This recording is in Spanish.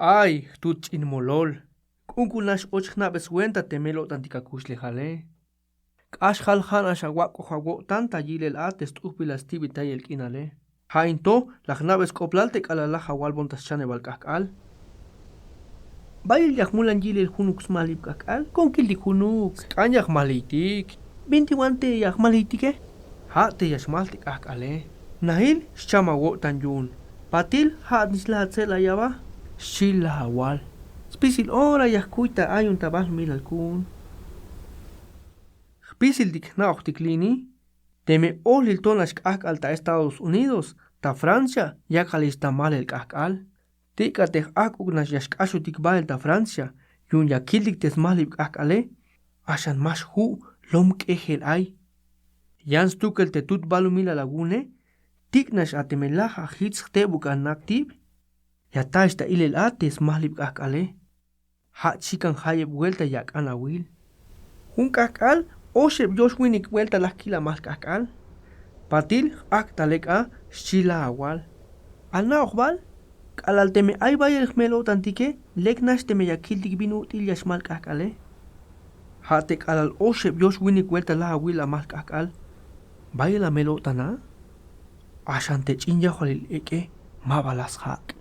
Ay, tuchin molol. Kunkunash ochknabes wenta temelo tantikakushle jale. Kash halhan ashawako hawo tanta yilel ates tupilas tibita el kinale. Hainto, lagnabes koplalte kalala hawalbontas chane balkakal. Bayil yakmulan yilel hunux malib kakal. Konkildi hunux. Kanyak malitik. 21 yak malitike. Hate yashmaltik akale. Nahil shama wo tanjun. Patil hat nislahatsela yaba. Shila hawal. Spisil ora yakuita ayun tabal milalkun. Spisil dik naochtiklini. Teme olil tonash kakal ta Estados Unidos. Ta Francia yakalis ta mal el kakal. Tika teh akugnash yashkashu tikbael ta Francia. Yun yakildik tes malib kakale. Ashan mash hu lom kehel ay. Jans tukel te tut balumila lagune. Tiknash atemelaha hits tebukan naktib. Yatash ta ilel ates malib kakale. Hat chikan hayeb vuelta yak anawil. Un kakal osheb yosh winik vuelta lakila mal kakal. Patil ak talek a shila awal. Alna okbal. Kalal teme ay bayel melo tantike. Leknash teme yakildik binu til yashmal kakale. Hate kalal osheb yosh winik vuelta la awila mal kakal. Bayela melo tana. Ashante chinja holil eke mabalas hak.